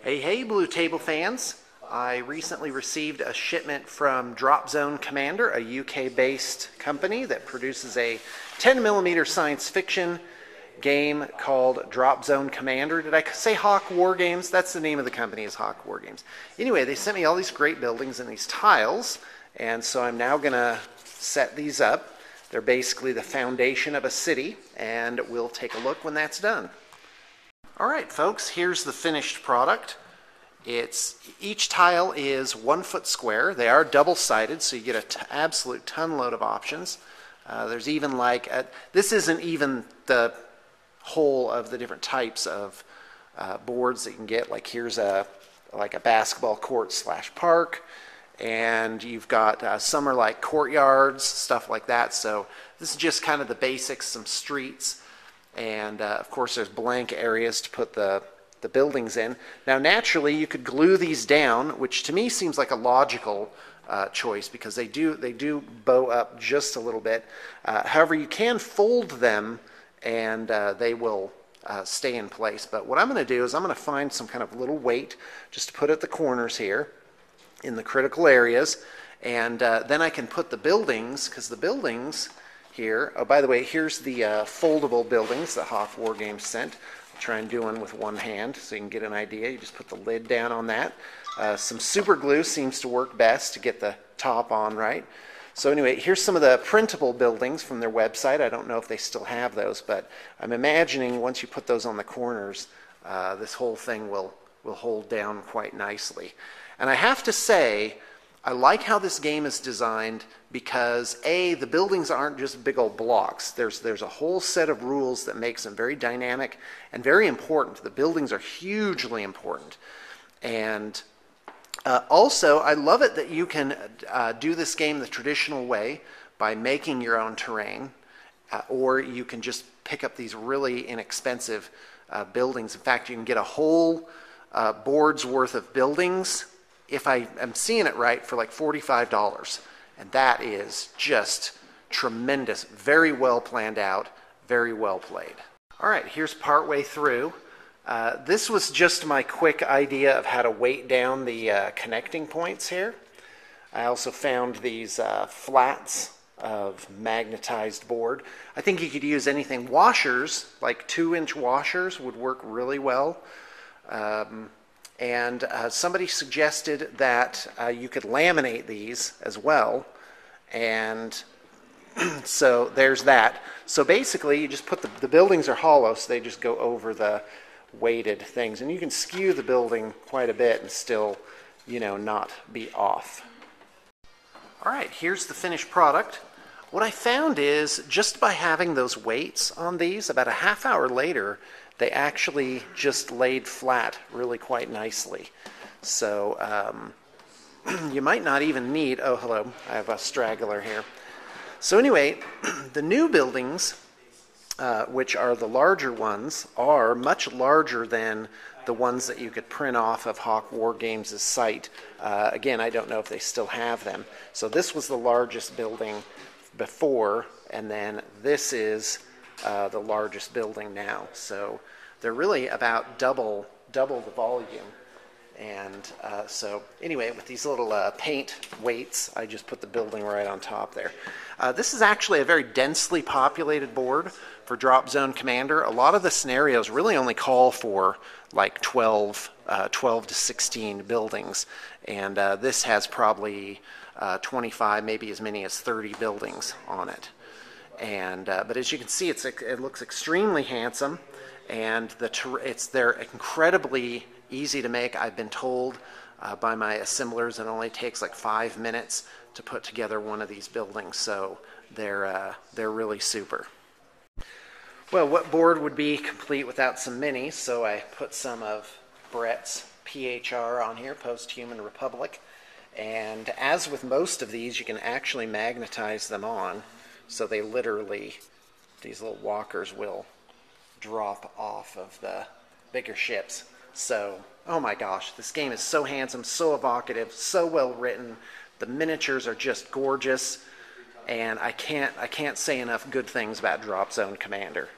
Hey, Blue Table fans! I recently received a shipment from Dropzone Commander, a UK-based company that produces a 10mm science fiction game called Dropzone Commander. Did I say Hawk War Games? That's the name of the company, is Hawk War Games. Anyway, they sent me all these great buildings and these tiles, and so I'm now going to set these up. They're basically the foundation of a city, and we'll take a look when that's done. Alright folks, here's the finished product. Each tile is 1 foot square. They are double-sided, so you get an absolute ton-load of options. There's even this isn't even the whole of the different types of boards that you can get. Like here's a basketball court / park, and you've got some are like courtyards, stuff like that. So this is just kind of the basics, some streets, and of course there's blank areas to put the buildings in. Now naturally you could glue these down, which to me seems like a logical choice because they do bow up just a little bit. However, you can fold them and they will stay in place. But what I'm going to do is I'm going to find some kind of little weight just to put at the corners here in the critical areas, and then I can put the buildings, because the buildings here, oh by the way, here's the foldable buildings that Hawk War Games sent. I'll try and do one with one hand so you can get an idea. You just put the lid down on that. Some super glue seems to work best to get the top on right. So anyway, here's some of the printable buildings from their website. I don't know if they still have those, but I'm imagining once you put those on the corners, this whole thing will hold down quite nicely. And I have to say, I like how this game is designed because A, the buildings aren't just big old blocks. There's a whole set of rules that makes them very dynamic and very important. The buildings are hugely important. And also, I love it that you can do this game the traditional way by making your own terrain, or you can just pick up these really inexpensive buildings. In fact, you can get a whole board's worth of buildings, if I am seeing it right, for like $45. And that is just tremendous. Very well planned out, very well played. All right, here's partway through. This was just my quick idea of how to weight down the connecting points here. I also found these flats of magnetized board. I think you could use anything. Washers, like 2-inch washers, would work really well. And somebody suggested that you could laminate these as well. And so there's that. So basically, you just put the buildings are hollow, so they just go over the weighted things, and you can skew the building quite a bit and still, not be off. All right, here's the finished product. What I found is just by having those weights on these, about a half hour later, they actually just laid flat really quite nicely. So you might not even need, oh hello, I have a straggler here. So anyway, the new buildings, which are the larger ones, are much larger than the ones that you could print off of Hawk War Games' site. Again, I don't know if they still have them. So this was the largest building before, and then this is the largest building now. So they're really about double the volume. And so anyway, with these little paint weights, I just put the building right on top there. This is actually a very densely populated board for Dropzone Commander. A lot of the scenarios really only call for like 12 to 16 buildings. And this has probably 25, maybe as many as 30 buildings on it. And but as you can see, it looks extremely handsome, and they're incredibly easy to make. I've been told by my assemblers it only takes like 5 minutes to put together one of these buildings, so they're really super. Well, what board would be complete without some minis? So I put some of Brett's PHR on here, Post-Human Republic, and as with most of these, you can actually magnetize them on, so they literally, these little walkers will drop off of the bigger ships. So, oh my gosh, this game is so handsome, so evocative, so well written. The miniatures are just gorgeous, and I can't say enough good things about Dropzone Commander.